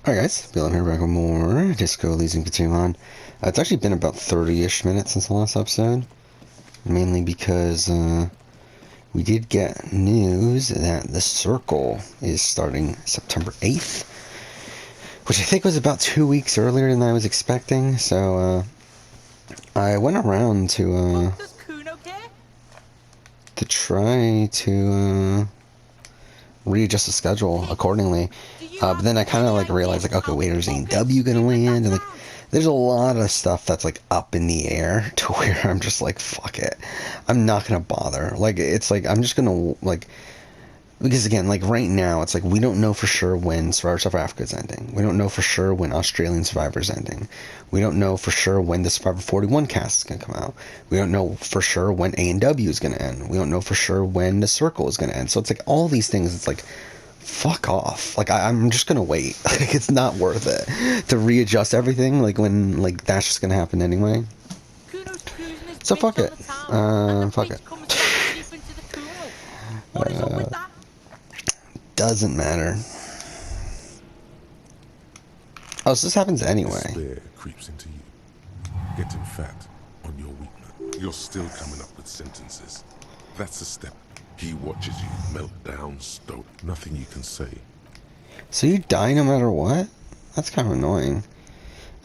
Alright guys, Bill here back with more Disco Elysium continue on. It's actually been about 30-ish minutes since the last episode. Mainly because we did get news that The Circle is starting September 8th. Which I think was about 2 weeks earlier than I was expecting. So I went around to try to readjust the schedule accordingly. But then I kind of like realized like, okay, wait, is A&W gonna land? And like, there's a lot of stuff that's like up in the air to where I'm just like, fuck it, I'm not gonna bother. Like, it's like I'm just gonna like, because again, like right now, it's like we don't know for sure when Survivor South Africa is ending. We don't know for sure when Australian Survivor is ending. We don't know for sure when the Survivor 41 cast is gonna come out. We don't know for sure when A&W is gonna end. We don't know for sure when the Circle is gonna end. So it's like all these things. It's like, fuck off. Like, I'm just gonna wait. Like, it's not worth it to readjust everything, like, when, like, that's just gonna happen anyway. So fuck it. Fuck it. Doesn't matter. Oh, so this happens anyway. Despair creeps into you, getting fat on your weakness. You're still coming up with sentences. That's a step. He watches you melt down, stone. Nothing you can say. So you die no matter what? That's kind of annoying.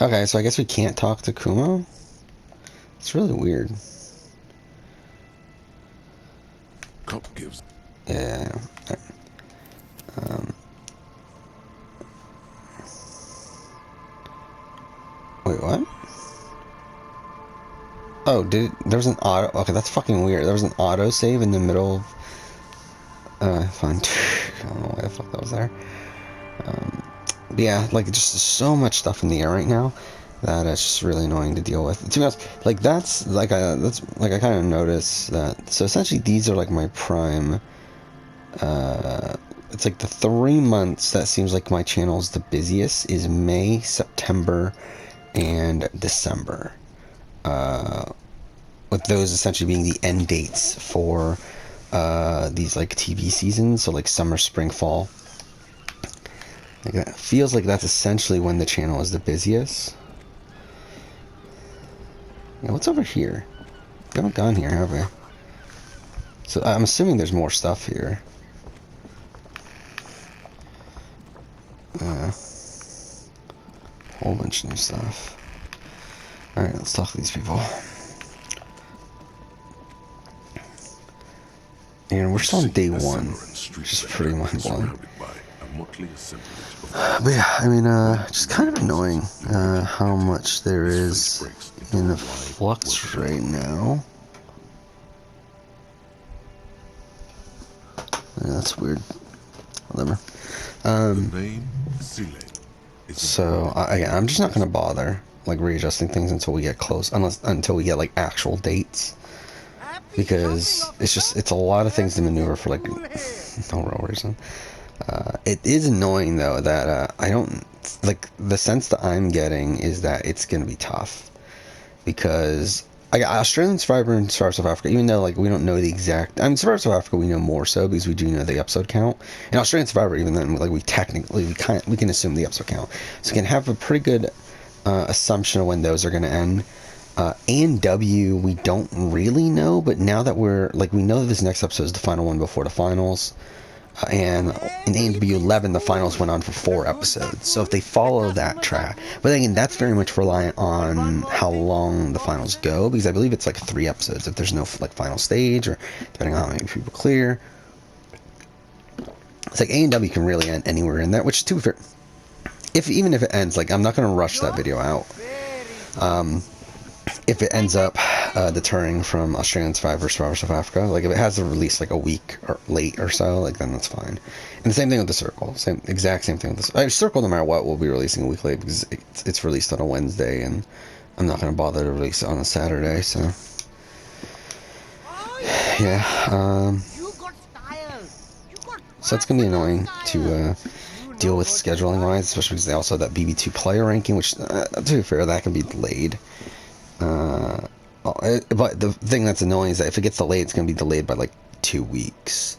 Okay, so I guess we can't talk to Kumo? It's really weird. Cop gives. Yeah. Wait, what? Oh, there's an auto... Okay, that's fucking weird. There was an auto save in the middle of... fine. I don't know why the fuck that was there. But yeah, like, just so much stuff in the air right now that it's just really annoying to deal with. To be honest, like, that's I kind of noticed that. So essentially, these are like my prime. It's like the 3 months that seems like my channel's the busiest is May, September, and December. With those essentially being the end dates for these like TV seasons, so like summer, spring, fall. Like, that feels like that's essentially when the channel is the busiest. Yeah, what's over here? We haven't gone here, have we? So I'm assuming there's more stuff here. Whole bunch of new stuff. Alright, let's talk to these people. And we're still on day 1, which is pretty mind-blowing. But yeah, I mean, just kind of annoying how much there is in the flux right now. Yeah, that's weird. Whatever. So I'm just not gonna bother like readjusting things until we get close, until we get like actual dates, because it's a lot of things to maneuver for like no real reason. It is annoying though that I don't like the sense that I'm getting is that it's gonna be tough because Australian Survivor and Survivor South Africa, even though like we don't know the exact, I mean Survivor South Africa we know more so because we do know the episode count. And Australian Survivor, even then, like we can assume the episode count, so we can have a pretty good assumption of when those are going to end. A&W we don't really know, but now that we know that this next episode is the final one before the finals. And in A&W 11, the finals went on for 4 episodes. So if they follow that track, but again, that's very much reliant on how long the finals go, because I believe it's like 3 episodes if there's no like final stage, or depending on how many people clear. It's like A&W can really end anywhere in there, which to be fair, even if it ends, like I'm not going to rush that video out. If it ends up deterring from Australian Survivor, Survivor South Africa, like if it has to release like a week or late or so, like then that's fine. And the same thing with the Circle, exact same thing with the Circle. No matter what, we'll be releasing a week late because it's released on a Wednesday, and I'm not going to bother to release it on a Saturday. So yeah, so it's gonna be annoying to deal with scheduling wise, especially because they also have that BB2 player ranking, which to be fair, that can be delayed. But the thing that's annoying is that if it gets delayed, it's going to be delayed by like 2 weeks.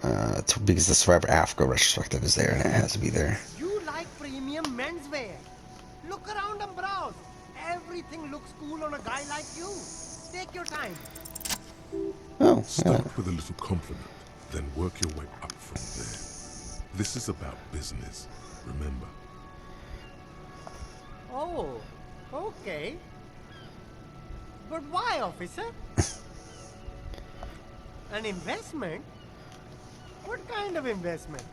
Because the Survivor Africa retrospective is there and it has to be there. premium menswear. Look around and browse. Everything looks cool on a guy like you. Take your time. Oh, yeah. Start with a little compliment, then work your way up from there. This is about business, remember. Oh, okay. But why, officer? An investment? What kind of investment?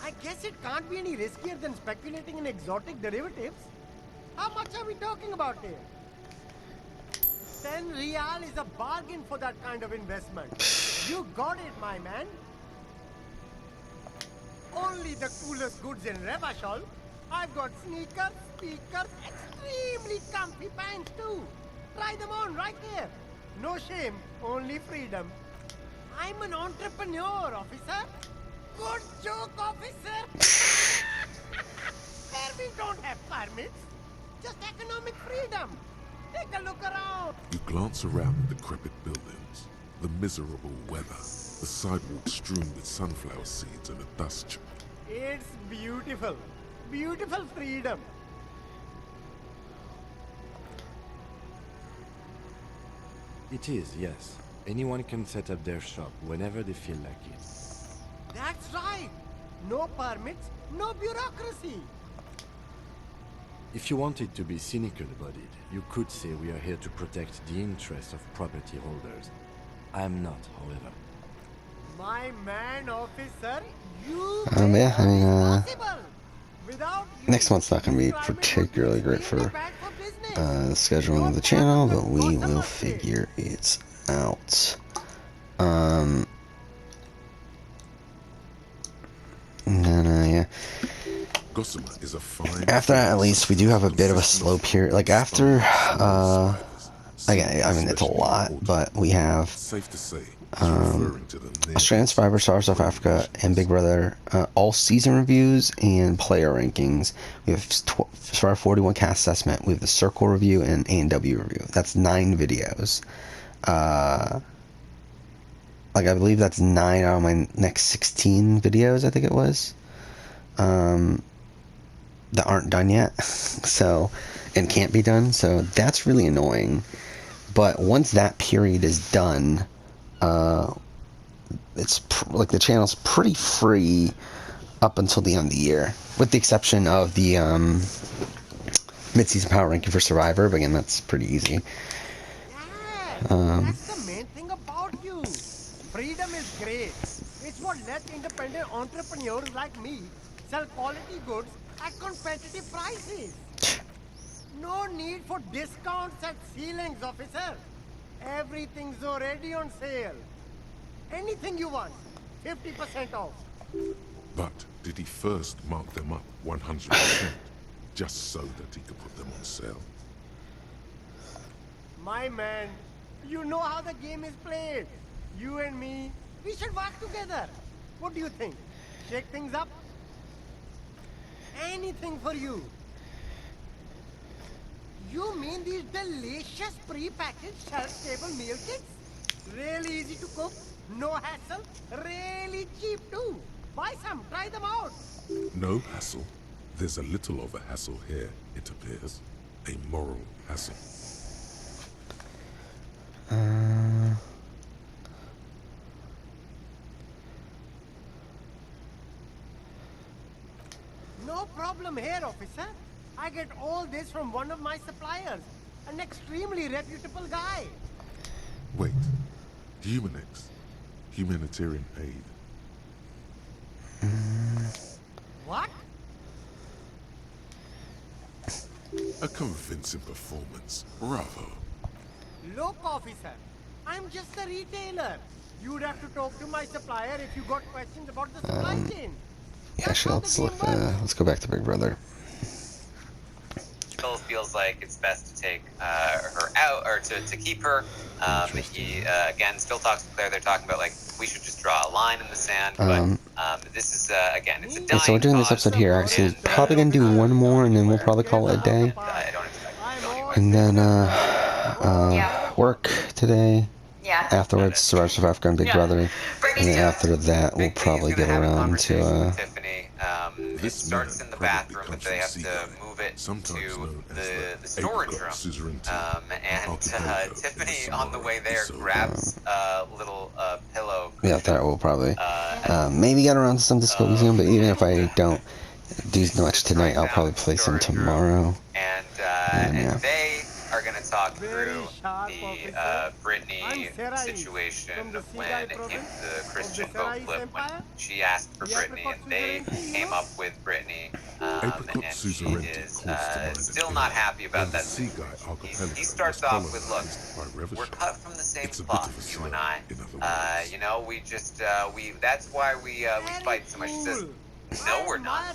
I guess it can't be any riskier than speculating in exotic derivatives. How much are we talking about here? 10 real is a bargain for that kind of investment. You got it, my man. Only the coolest goods in Revachol. I've got sneakers, speakers, extremely comfy pants too. Try them on right there. No shame, only freedom. I'm an entrepreneur, officer. Good joke, officer. Where we don't have permits, just economic freedom. Take a look around. You glance around the decrepit buildings, the miserable weather, the sidewalks strewn with sunflower seeds and a dust. It's beautiful. Beautiful freedom. It is, yes. Anyone can set up their shop whenever they feel like it. That's right. No permits, no bureaucracy. If you wanted to be cynical about it, you could say we are here to protect the interests of property holders. I am not, however. My man, officer, you Yeah, I mean, possible. Without you, next month's not going to be climate would be particularly great for extremely bad for business. the scheduling of the channel, but we will figure it out. And then, yeah. Gossamer is a fine. After that, at least, we do have a bit of a slow period. Like, after, again, I mean, it's a lot, but we have Safe to say, he's referring to the near Australian Survivor, Stars of Africa, and Big Brother, all season reviews and player rankings. We have Survivor 41 cast assessment. We have the Circle review and A&W review. That's 9 videos. Like, I believe that's 9 out of my next 16 videos, I think it was, that aren't done yet, so, and can't be done, so that's really annoying. But once that period is done, it's like the channel's pretty free up until the end of the year, with the exception of the mid-season power ranking for Survivor, but again, that's pretty easy. Yeah, that's the main thing about you. Freedom is great. It's what lets independent entrepreneurs like me sell quality goods at competitive prices. No need for discounts at ceilings, officer. Everything's already on sale. Anything you want, 50% off. But did he first mark them up 100%, just so that he could put them on sale? My man, you know how the game is played. You and me, we should work together. What do you think? Shake things up? Anything for you. You mean these delicious pre-packaged shelf-stable meal kits? Really easy to cook, no hassle, really cheap too. Buy some, try them out. No hassle. There's a little of a hassle here, it appears. A moral hassle. No problem here, officer. I get all this from one of my suppliers, an extremely reputable guy. Wait. Humanex. Humanitarian aid. What? A convincing performance. Bravo. Look, officer, I'm just a retailer. You'd have to talk to my supplier if you got questions about the supply chain. Yeah, That's actually, how the let's game works. let's go back to Big Brother. Phil feels like it's best to take her out, or to keep her. He again still talks to Claire. They're talking about like we should just draw a line in the sand. But this is again, it's a dying Yeah, so we're doing this cause, episode here. Actually, and, probably gonna do one more, and then we'll probably call it a day. I don't expect to go anywhere. And then work today. Yeah. afterwards, Survivors of Africa and Big Yeah. Brother. And Brittany's then doing. after that, we'll Big D's probably gonna get have a around conversation to, with Tiffany. It This starts man in the probably bathroom, but comes they from have sea to guy, move it sometimes to known as the storage apricot room. suzerainty, And archipelago in the Tiffany on the Sahara way there Desolate. grabs a little pillow yeah, cushion. that will probably, And maybe get around to some Disco Elysium, but even if I and, don't do much sits tonight, right I'll down probably in the play some storage room. tomorrow. And Yeah. they are going to talk Very through sharp, the officer. Brittany I'm Sarai situation from the when Seagull it came province to the of Christian the boat Sarais flip, when Empire. she asked for The Brittany apricot and they suzerainty, you came know? up with Brittany. Apricot And she suzerainty is calls to mind still an not era happy about when the that Sea Guy situation. archipelago He starts was off with, look, colonized by we're Revachol. cut from the same It's a bit cloth, of a you slur, and I. in other words. You know, we just, that's why we fight so much. She says, no, we're not.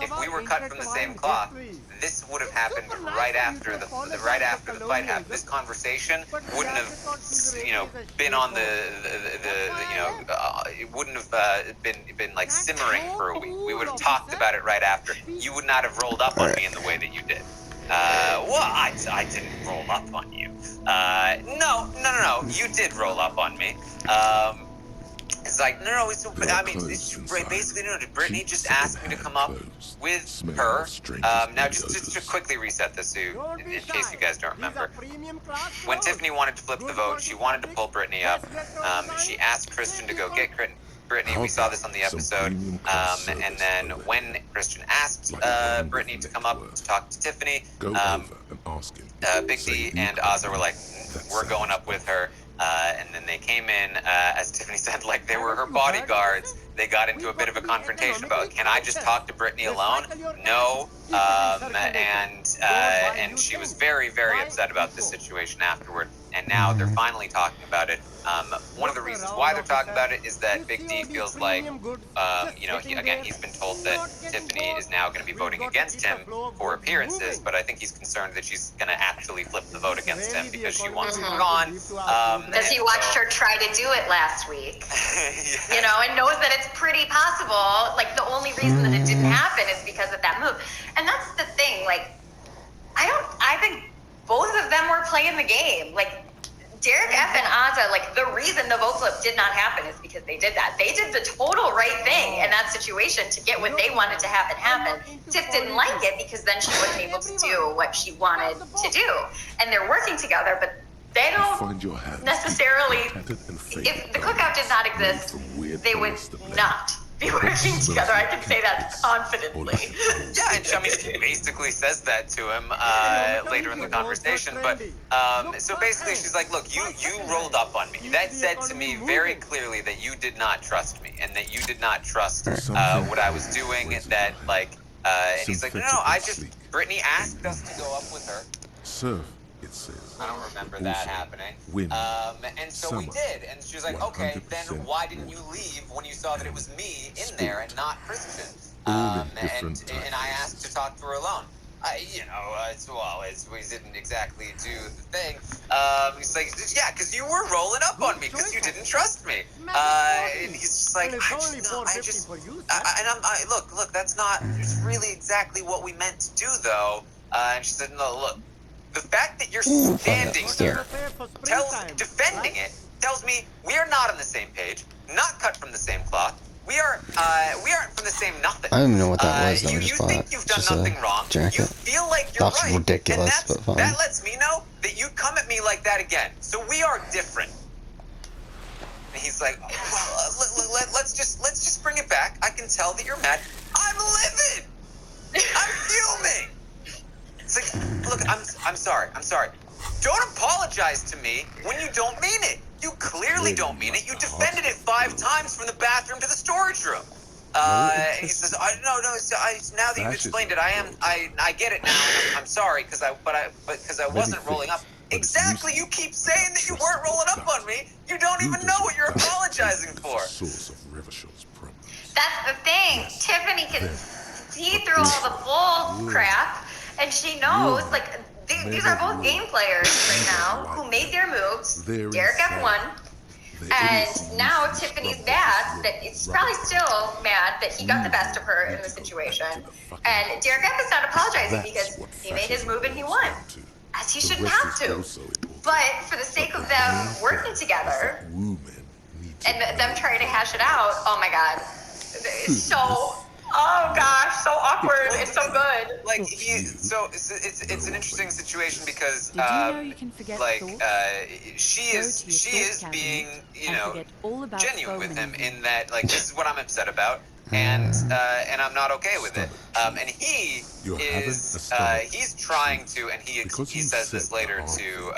If we were cut from the same cloth, this would have happened right after the fight happened. This conversation wouldn't have, been on it wouldn't have been like simmering for a week. We would have talked about it right after. You would not have rolled up on me in the way that you did. Well, I didn't roll up on you. No. You did roll up on me. It's like, no, basically, did Brittany just ask me to come up with her? Now, just to quickly reset this, in case you guys don't remember. When Tiffany wanted to flip the vote, she wanted to pull Brittany up. She asked Christian to go get Brittany. We saw this on the episode. And then when Christian asked Brittany to come up to talk to Tiffany, Big D and Ozza were like, we're going up with her. And then they came in, as Tiffany said, like they were her bodyguards. They got into a bit of a confrontation about, can I just talk to Brittany alone? No. And she was very, very upset about this situation afterward. And now they're finally talking about it. One of the reasons why they're talking about it is that Big D feels like, he's been told that Tiffany is now going to be voting against him for appearances, but I think he's concerned that she's going to actually flip the vote against him because she wants him gone. Because he watched her try to do it last week, and knows that it's pretty possible. Like, the only reason that it didn't happen is because of that move. And that's the thing, like, I think both of them were playing the game. Like, Derek F and Ozza, like, the reason the vote flip did not happen is because they did that. They did the total right thing in that situation to get what they wanted to happen. Tiff didn't like it because then she wasn't able to do what she wanted to do. And they're working together, but they don't necessarily, if the cookout did not exist, they would not be working together. I can say that confidently. Yeah, and she basically says that to him later in the conversation. But so basically, she's like, "Look, you rolled up on me. That said to me very clearly that you did not trust me and that you did not trust what I was doing. That and he's like, no, Brittany asked us to go up with her. Serve, it says. I don't remember that happening. And so we did. And she was like, okay, then why didn't you leave when you saw that it was me in there and not Christian? And I asked to talk to her alone. We didn't exactly do the thing. He's like, yeah, because you were rolling up on me because you didn't trust me. And he's just like, look, that's not really exactly what we meant to do, though. And she said, no, look. The fact that you're standing here, defending it, tells me we are not on the same page, not cut from the same cloth. We aren't from the same nothing. I don't even know what that was. You think you've done nothing wrong. Jacket. You feel like you're That's right. ridiculous, and but fine. that lets me know that you'd come at me like that again. So we are different. And he's like, well, let's just bring it back. I can tell that you're mad. I'm livid. I'm fuming. It's like, look, I'm sorry. Don't apologize to me when you don't mean it. You clearly don't mean it. You defended it 5 times from the bathroom to the storage room. And he says, no. Now that you've explained it, I get it now. And I'm sorry because I wasn't rolling up. Exactly. You keep saying that you weren't rolling up on me. You don't even know what you're apologizing for. That's the thing. Tiffany can see through all the bull crap. And she knows, like, these are both game players right now who made their moves. Derek F won. And now Tiffany's mad that it's probably still mad that he got the best of her in the situation. And Derek F is not apologizing because he made his move and he won. As he shouldn't have to. But for the sake of them working together and them trying to hash it out, oh my god, it's so, oh gosh, so awkward. It's so good. Like it's an interesting situation because Did you know you can forget thoughts? she Go is to your thought cabinet being and forget all about genuine with him Bowman. in that like this is what I'm upset about and I'm not okay with it. And he is he's trying to, and he says this later to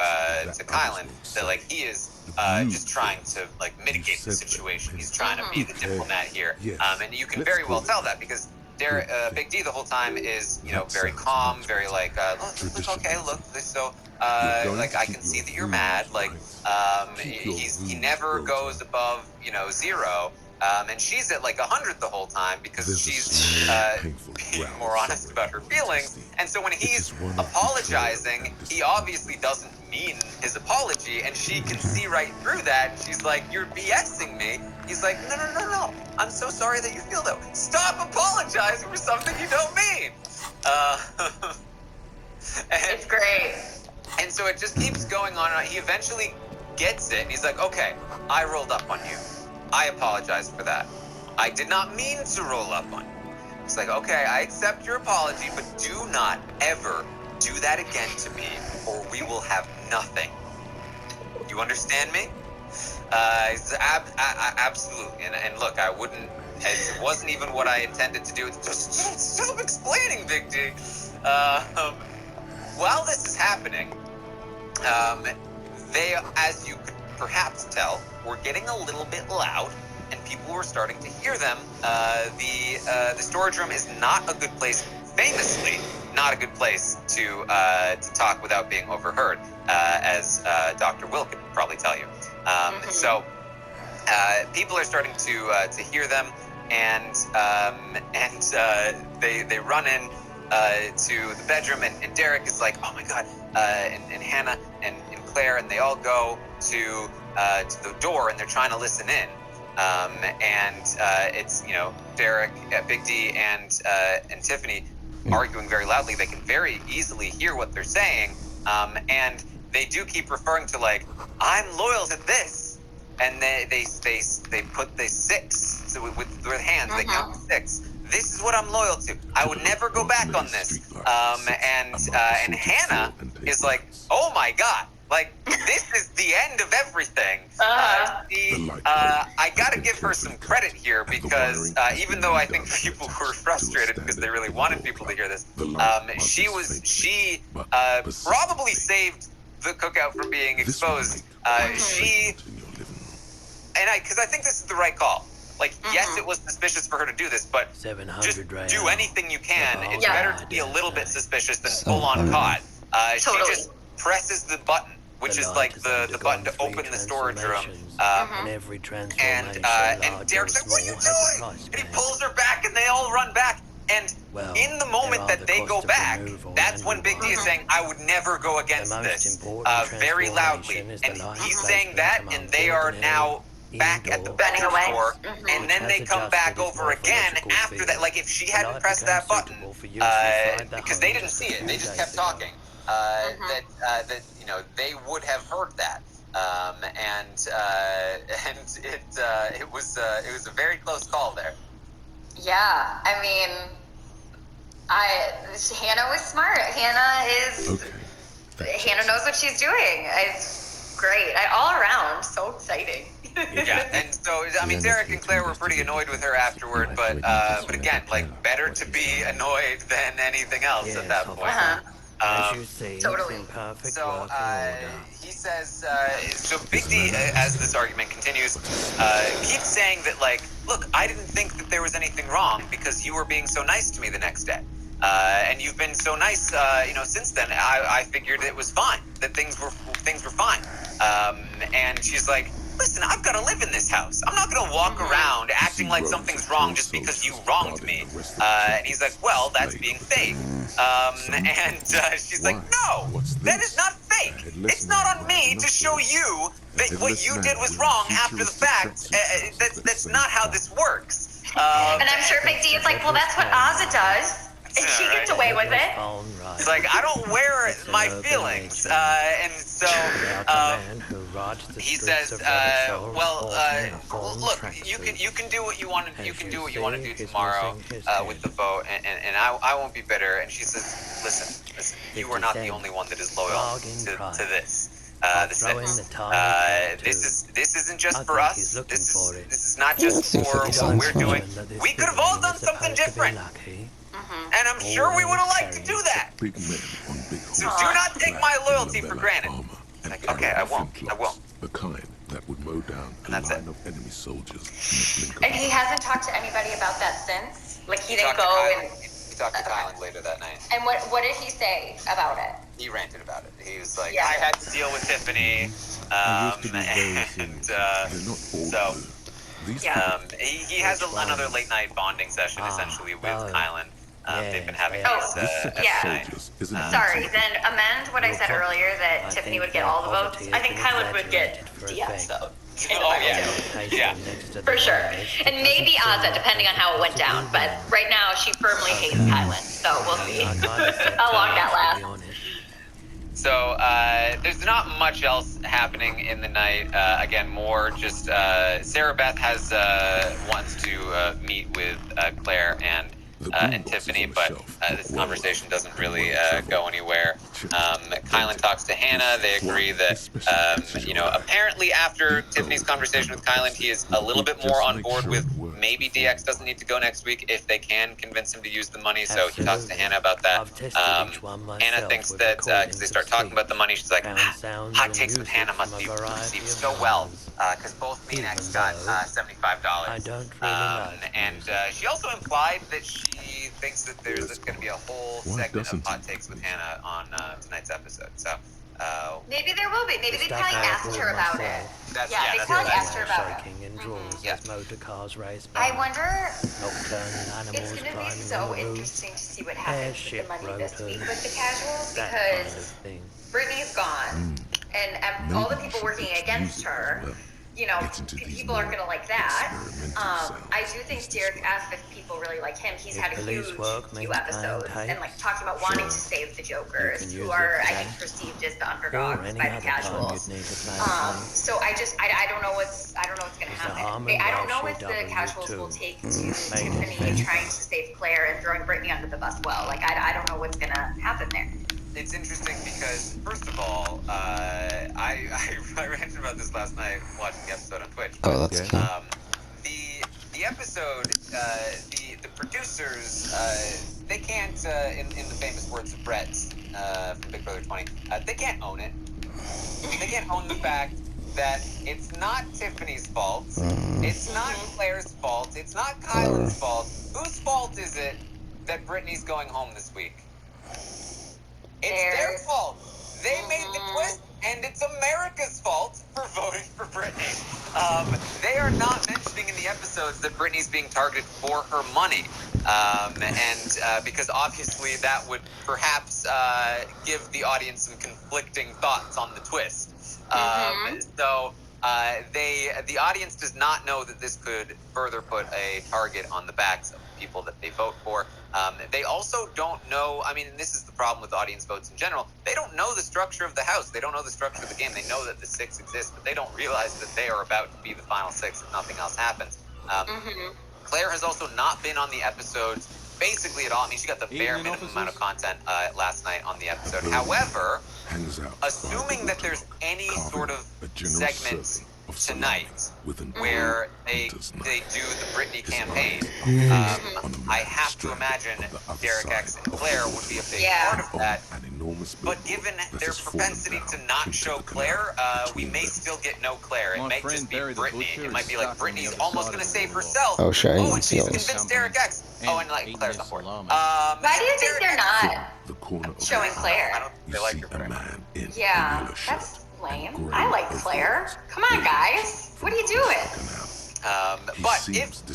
Kylan that like he is just trying to like mitigate the situation. He's trying to be the diplomat here, and you can very well tell that because Big D the whole time is very calm, very like look okay, look so like I can see that you're mad. Like he never goes above 0. And she's at like 100 the whole time because she's being more honest about her feelings. And so when he's apologizing, he obviously doesn't mean his apology, and she can see right through that. She's like, "You're BSing me." He's like, "No. I'm so sorry that you feel that way. Stop apologizing for something you don't mean." It's great. And so it just keeps going on. He eventually gets it, and he's like, "Okay, I rolled up on you. I apologize for that. I did not mean to roll up on you." It's like, okay, I accept your apology, but do not ever do that again to me, or we will have nothing. You understand me? Absolutely. And look, I wouldn't. It wasn't even what I intended to do. Just stop explaining, Big D. While this is happening, they, as you could perhaps tell, were getting a little bit loud, and people were starting to hear them. The storage room is not a good place, famously not a good place to talk without being overheard, as Dr. Will could probably tell you. So people are starting to hear them, and they run in to the bedroom, and Derek is like, "Oh my god!" And Hannah and Claire, and they all go to the door, and they're trying to listen in. It's Derek, Big D, and Tiffany arguing very loudly. They can very easily hear what they're saying, and they do keep referring to like, "I'm loyal to this," and they put the 6 so with their hands. They count to 6. This is what I'm loyal to. I would never go back on this. And Hannah is like, "Oh my god. Like, this is the end of everything." I gotta give her some credit here because even though I think people were frustrated because they really wanted people to hear this, she probably saved the cookout from being exposed. Because I think this is the right call. Like, yes, it was suspicious for her to do this, but just do anything you can. It's better to be a little bit suspicious than full-on caught. She just presses the button, which is like the button to open the storage room. And Derek's like, "What are you doing?" And he pulls her back, and they all run back. And in the moment that they go back, that's when Big D is saying, "I would never go against this," very loudly. And he's saying that, and they are now back at the bedroom door, and then they come back over again after that. Like, if she hadn't pressed that button, because they didn't see it, they just kept talking. They would have heard that, it was a very close call there. Yeah, I mean, Hannah was smart. Hannah knows what she's doing. It's great. All around, so exciting. Yeah, and so I mean, Derek and Claire were pretty annoyed with her afterward, but again, like, better to be annoyed than anything else at that point. Totally. So he says, so Big D, as this argument continues, keeps saying that, like, "Look, I didn't think that there was anything wrong because you were being so nice to me the next day. And you've been so nice, since then. I figured it was fine, that things were fine." And she's like, "Listen, I've got to live in this house. I'm not going to walk around acting like something's wrong just because you wronged me." And he's like, "Well, that's being fake." She's like, "No, that is not fake. It's not on me to show you that what you did was wrong after the fact. That's not how this works." And I'm sure Big D is like, "Well, that's what Ozzy does." And she gets away with it. It's like, I don't wear my feelings. And so he says, look, you can do what you want to do tomorrow with the vote, and I won't be bitter. And she says, listen, you are not the only one that is loyal to this. The sentence. This isn't just for us. This is not just for what we're doing. We could have all done something different. And I'm sure we would have liked to do that. Big men on big So horses. do not take my loyalty for granted. Like, okay, I won't. The kind that would mow down a That's line it. of enemy soldiers in the blink of And he an eye. hasn't talked to anybody about that since? Like, he didn't Talked to go Kylan. and... He talked to Kylan later that night. And what did he say about it? He ranted about it. He was like, Yeah. I had to deal with Tiffany. I used to be very And They're not all so blue. These he has another late night bonding session essentially with Kylan. They've been having Oh, this people, yeah. soldiers, isn't it? Sorry, then amend what I said earlier that Tiffany would get all the votes. I think Kylan would get DS vote. Oh yeah. For sure. And maybe Ozza, depending on how it went down. But right now, she firmly hates Kylan. So we'll see how long that lasts. So there's not much else happening in the night. Again, more just Sarah Beth has wants to meet with Claire and Tiffany, but this conversation doesn't really go anywhere. Kylan talks to Hannah. They agree that, apparently after Tiffany's conversation with Kylan, he is a little bit more on board with maybe DX doesn't need to go next week if they can convince him to use the money. So he talks to Hannah about that. Hannah thinks that, because they start talking about the money, she's like, hot takes with Hannah must be received so well, because both me and X got $75. And she also implied that she thinks that there's going to be a whole segment of hot takes with Hannah on tonight's episode. So Maybe there will be. Maybe they probably asked her about it. They probably asked her about it. I wonder, it's going to be so interesting to see what happens with the money this week with the casuals, because Brittany's gone, and all the people working against her, people aren't going to like that. I do think Derek asked if people really like him. He's had a huge few episodes, and talking about wanting to save the Jokers, who are, I think, perceived as the underdogs by the casuals. So I don't know what's going to happen. I don't know if the casuals will take to Tiffany trying to save Claire and throwing Brittany under the bus. I don't know what's going to happen there. it's interesting because, first of all, I ranted about this last night watching the episode on Twitch. Oh, that's cool. The episode, the producers, they can't, in the famous words of Brett from Big Brother 20, they can't own it. They can't own the fact that it's not Tiffany's fault, it's not Claire's fault, it's not Kylan's fault. Whose fault is it that Brittany's going home this week? It's their fault. They made the twist, and it's America's fault for voting for Brittany. They are not mentioning in the episodes that Brittany's being targeted for her money. Because obviously that would perhaps give the audience some conflicting thoughts on the twist. So the audience does not know that this could further put a target on the backs of people that they vote for. They also don't know, I mean, this is the problem with audience votes in general, they don't know the structure of the house, they don't know the structure of the game, they know that the six exists, but they don't realize that they are about to be the final six if nothing else happens. Claire has also not been on the episodes basically at all. I mean, she got the bare minimum amount of content last night on the episode. However, assuming that there's any sort of segment tonight where they do the Britney campaign, I have to imagine Derek X and Claire would be a big part of that. But given their propensity to not show Claire, we may still get no Claire. It may just be Brittany. It might be like Brittany's almost going to save herself. Oh, sure. Oh, and she's convinced Derek X. Oh, and like Claire's on board. Why do you think they're not showing Claire? I don't think they like her very much. Yeah, that's lame. I like Claire. Come on, guys. What are you doing? But if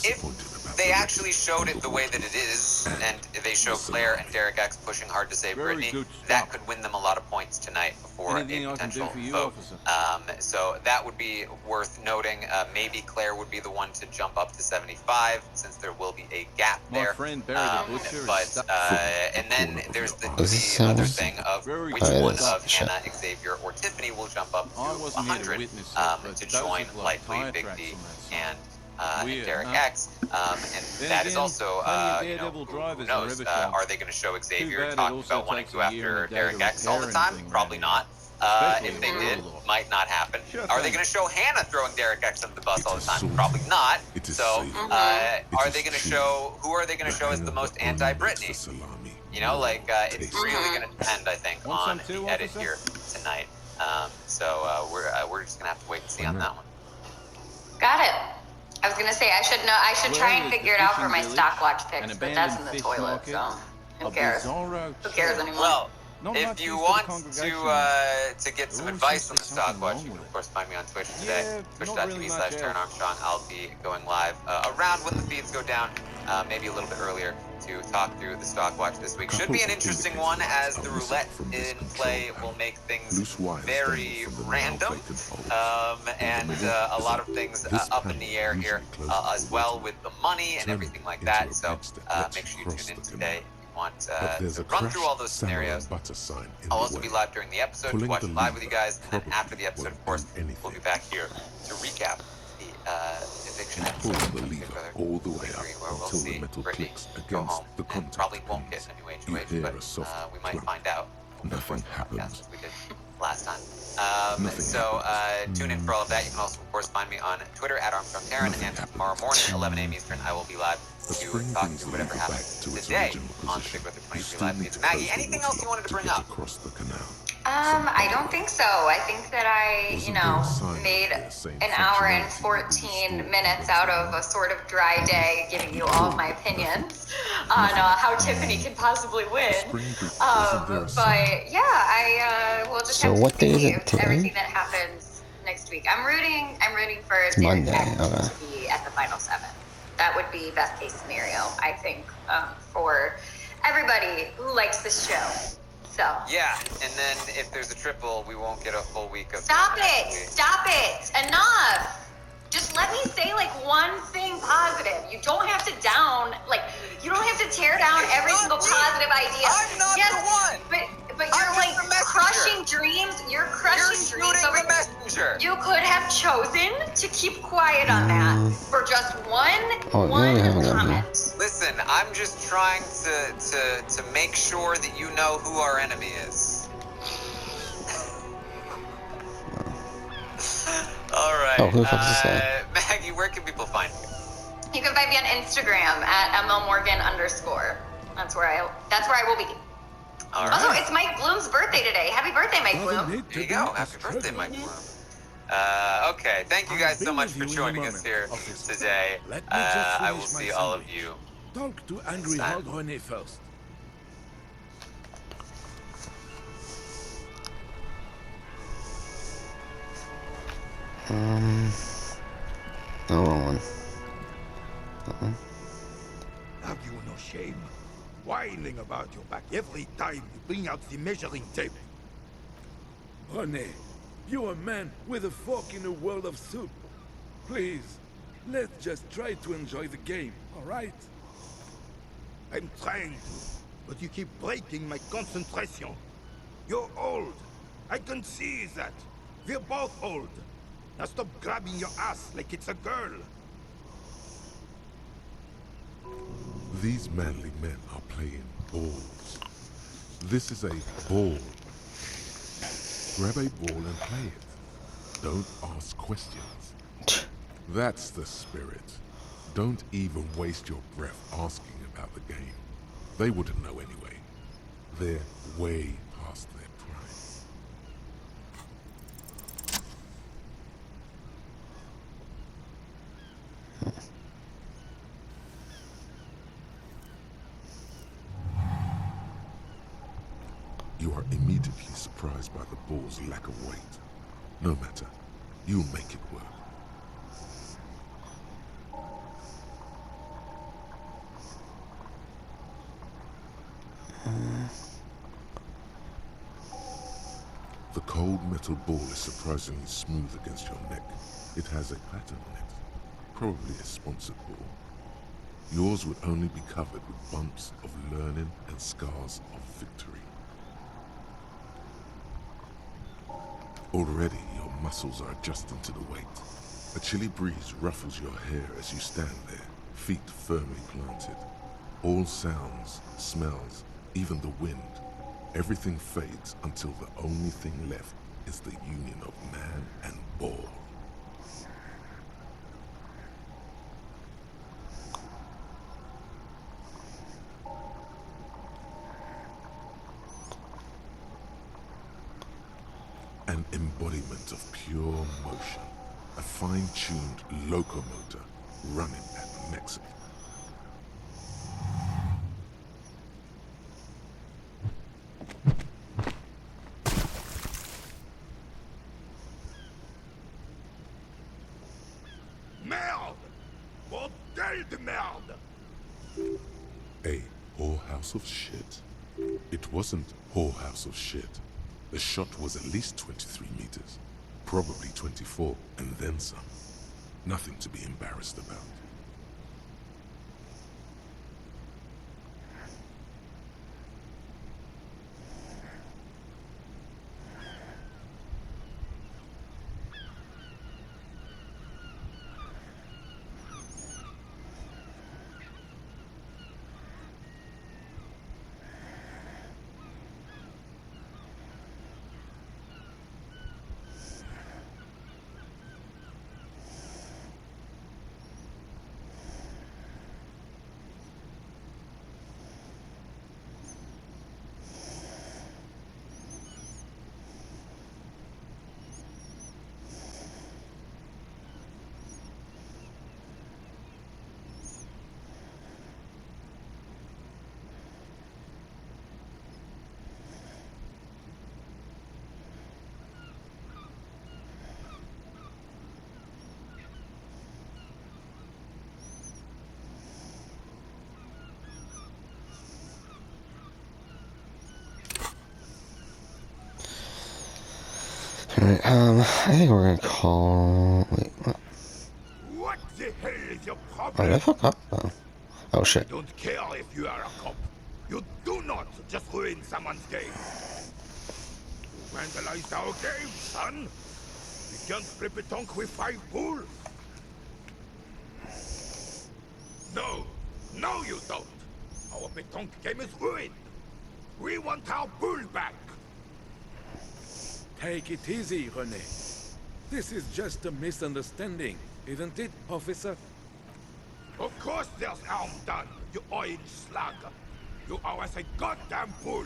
they actually showed it the way that it is, and they show Claire and Derek X pushing hard to save Brittany, that could win them a lot of points tonight before a potential vote. So that would be worth noting. Maybe Claire would be the one to jump up to 75, since there will be a gap there. And then there's the other thing of which one of Hannah, Xavier, or Tiffany will jump up to 100 to join likely Big D and Derek X, and that is also, who knows, are they going to show Xavier talking about wanting to go after Derek X all the time? Probably not. If they did, might not happen. Are they going to show Hannah throwing Derek X under the bus all the time? Probably not. So, are they going to show, who are they going to show as the most anti-Britney? You know, like, it's really going to depend, I think, on the edit here tonight. So, we're just going to have to wait and see on that one. Got it. I was gonna say I should try and figure it out for my stopwatch picks, but that's in the toilet, so who cares? Who cares anymore? Well, if you want to get some advice on the stopwatch, you can of course find me on Twitch today, twitch.tv/TarynArmstrong. I'll be going live around when the feeds go down, maybe a little bit earlier, to talk through the stockwatch this week. Should be an interesting one, as the roulette in play will make things very random, and a lot of things up in the air here as well, with the money and everything like that. So make sure you tune in today if you want to run through all those scenarios. I'll also be live during the episode to watch it live with you guys, and then after the episode, of course, we'll be back here to recap the eviction episode all the way up where we'll until see the metal Brittany clicks go against home, the and contact probably won't pins. get a new You HOH, hear but a soft we might clunk. find out. Nothing happens. As we did last time. So tune in for all of that. You can also, of course, find me on Twitter at ArmstrongTaryn, and tomorrow morning, 11 a.m. Eastern, I will be live to talk through whatever happens today on the Big Brother 23 Live feeds. Maggie, anything else you wanted to bring up? Across the canal. I don't think so. I think that I, made an hour and 14 minutes out of a sort of dry day, giving you all of my opinions on how Tiffany can possibly win. But yeah, I will just have to see everything that happens next week. I'm rooting for Monday. to be at the final 7. That would be best case scenario, I think, for everybody who likes this show. So. Yeah, and then if there's a triple, we won't get a full week of... Stop it! Enough! Just let me say, one thing positive. You don't have to you don't have to tear down every single positive idea. I'm not the one! But you're, crushing dreams. You're crushing dreams. You're the messenger. You could have chosen to keep quiet on that for just one comment. Listen, I'm just trying to make sure that you know who our enemy is. All right. Oh, who the fuck is that? Maggie, where can people find you? You can find me on Instagram at mlmorgan_. That's where I will be. All right. Also, it's Mike Bloom's birthday today. Happy birthday, Mike Bloom. There you go. Happy birthday, Mike Bloom. Okay, thank you guys so much for joining us here today. I will see all of you. Talk to Angry Hog René first. The wrong one. Have you no shame? Whining about your back every time you bring out the measuring tape. René, you're a man with a fork in a world of soup. Please, let's just try to enjoy the game, all right? I'm trying to, but you keep breaking my concentration. You're old. I can see that. We're both old. Now stop grabbing your ass like it's a girl. These manly men are playing balls. This is a ball. Grab a ball and play it. Don't ask questions. That's the spirit. Don't even waste your breath asking about the game. They wouldn't know anyway. They're way past their prime. You are immediately surprised by the ball's lack of weight. No matter, you'll make it work. The cold metal ball is surprisingly smooth against your neck. It has a pattern on it, probably a sponsored ball. Yours would only be covered with bumps of learning and scars of victory. Already your muscles are adjusting to the weight. A chilly breeze ruffles your hair as you stand there, feet firmly planted. All sounds, smells, even the wind, everything fades until the only thing left is the union of man and ball. An embodiment of pure motion, a fine-tuned locomotor running at Mexico. Merde! Bordel de merde! A whorehouse of shit? It wasn't whorehouse of shit. The shot was at least 23 meters, probably 24, and then some. Nothing to be embarrassed about. Alright, I think we're gonna call... Wait, what? What the hell is your Oh, problem? did I fuck up? Oh. Oh, I shit. don't care if you are a cop. You do not just ruin someone's game. You vandalized our game, son. We can't play petanque with 5 bulls. No, no you don't. Our petanque game is ruined. We want our bull back. Take it easy, René. This is just a misunderstanding, isn't it, officer? Of course there's harm done, you orange slug. You owe us a goddamn bull.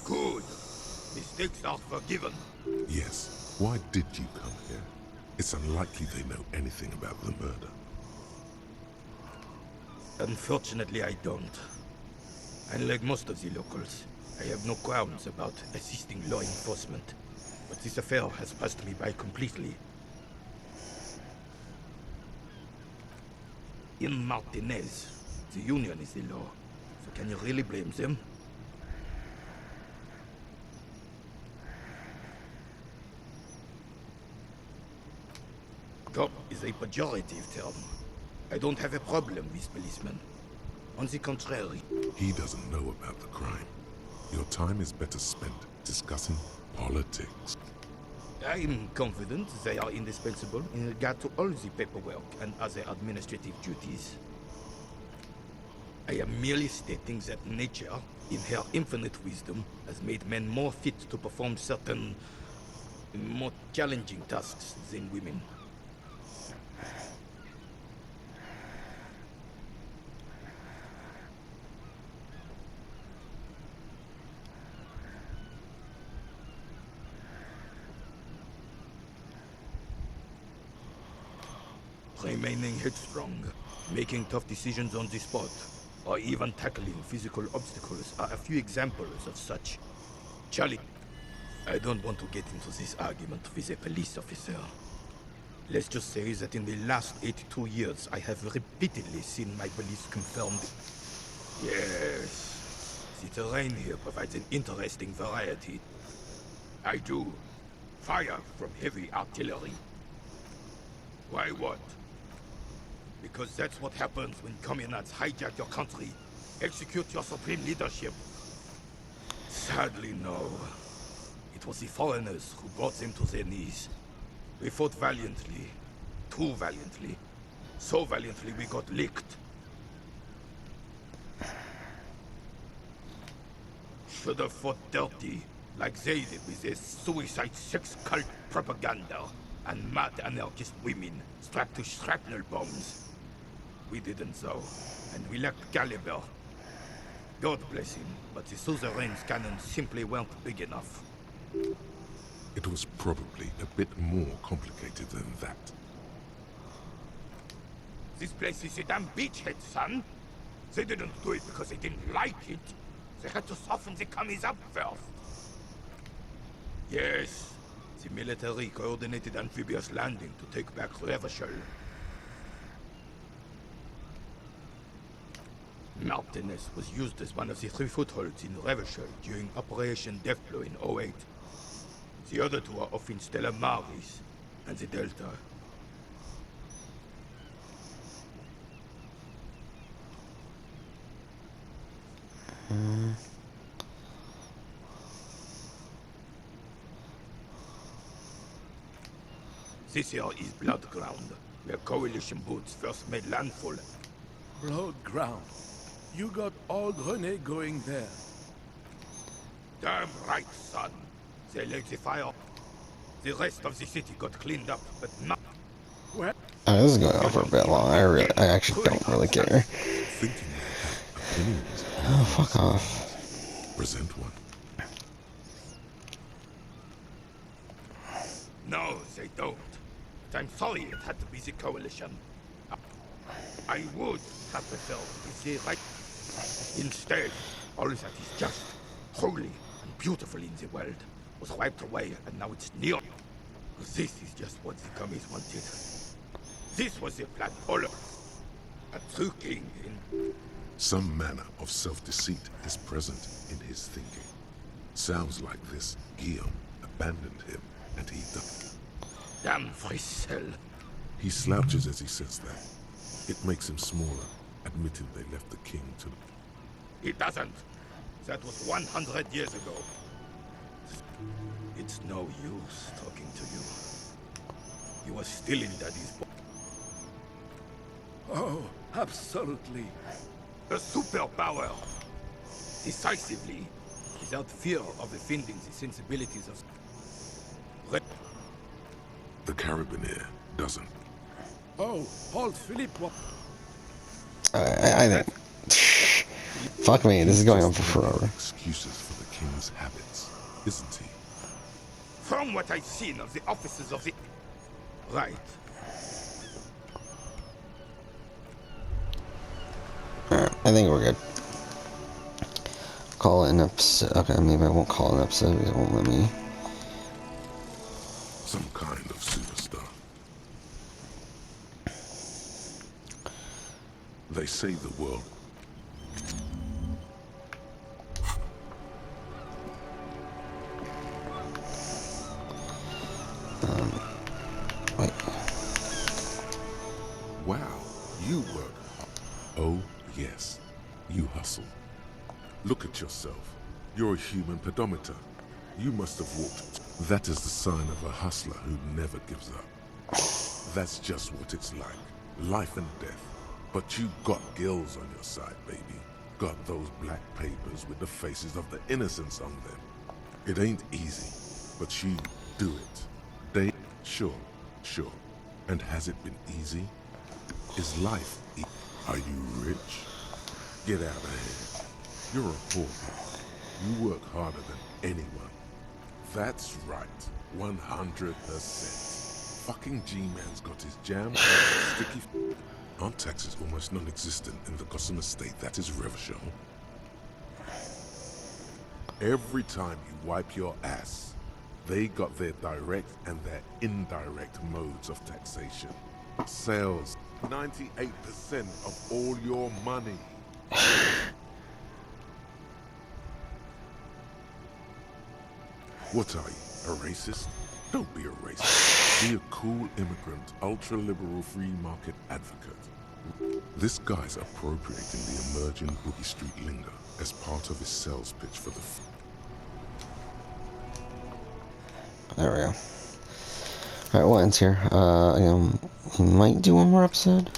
Good. Mistakes are forgiven. Yes, why did you come here? It's unlikely they know anything about the murder. Unfortunately, I don't. Unlike most of the locals, I have no qualms about assisting law enforcement. But this affair has passed me by completely. In Martinez, the Union is the law. So can you really blame them? Cop is a pejorative term. I don't have a problem with policemen. On the contrary. He doesn't know about the crime. Your time is better spent discussing politics. I'm confident they are indispensable in regard to all the paperwork and other administrative duties. I am merely stating that nature, in her infinite wisdom, has made men more fit to perform certain, more challenging tasks than women. Remaining headstrong, making tough decisions on the spot, or even tackling physical obstacles are a few examples of such. Charlie, I don't want to get into this argument with a police officer. Let's just say that in the last 82 years, I have repeatedly seen my beliefs confirmed. Yes. The terrain here provides an interesting variety. I do. Fire from heavy artillery. Why what? Because that's what happens when communards hijack your country, execute your supreme leadership. Sadly, no. It was the foreigners who brought them to their knees. We fought valiantly. Too valiantly. So valiantly we got licked. Should have fought dirty, like they did with their suicide sex cult propaganda and mad anarchist women strapped to shrapnel bombs. We didn't though, and we lacked caliber. God bless him, but the suzerain's cannons simply weren't big enough. It was probably a bit more complicated than that. This place is a damn beachhead, son. They didn't do it because they didn't like it. They had to soften the commies up first. Yes, the military coordinated amphibious landing to take back Revachol. Martinez was used as one of the 3 footholds in Revachol during Operation Deathblow in 08. The other 2 are off in Stella Maris and the Delta. This here is Blood Ground, where Coalition boots first made landfall. Blood ground. You got old René going there. Damn right, son. They laid the fire. The rest of the city got cleaned up, but not. Where? This is going on for a bit long. I actually don't really care. Thinking they have opinions. Oh, fuck off. Present one. No, they don't. But I'm sorry it had to be the Coalition. I would have preferred to see right. Instead, all that is just, holy, and beautiful in the world was wiped away, and now it's near. This is just what the commies wanted. This was their plan all along. A true king in... Some manner of self-deceit is present in his thinking. Sounds like this Guillaume abandoned him, and he died. Damn Frissel. He slouches as he says that. It makes him smaller, admitting they left the king to... It doesn't. That was 100 years ago. It's no use talking to you. You are still in Daddy's book. Oh, absolutely. A superpower. Decisively, without fear of offending the sensibilities of... The Carabinier doesn't. Oh, old Philippe. I think... Fuck me, this is going on for forever. Excuses for the king's habits, isn't he? From what I've seen of the officers of the... Right. Alright, I think we're good. Call it an episode. Okay, maybe I won't call it an episode because it won't let me. Some kind of superstar. They say the world... Wait. Wow, you work hard. Oh, yes, you hustle. Look at yourself. You're a human pedometer. You must have walked. That is the sign of a hustler who never gives up. That's just what it's like. Life and death. But you got gills on your side, baby. Got those black papers with the faces of the innocents on them. It ain't easy, but you do it. Sure. And has it been easy? Is life easy? Are you rich? Get out of here. You're a poor man. You work harder than anyone. That's right. 100%. Fucking G-Man's got his jam sticky. Aren't taxes almost non-existent in the Gossamer state that is Revachol? Every time you wipe your ass, they got their direct and their indirect modes of taxation. Sales, 98% of all your money. What are you, a racist? Don't be a racist. Be a cool immigrant, ultra-liberal free market advocate. This guy's appropriating the emerging Boogie Street lingo as part of his sales pitch for the... There we go. Alright, we'll end here. We might do one more episode.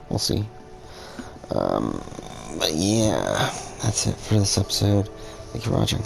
We'll see. But yeah, that's it for this episode. Thank you for watching.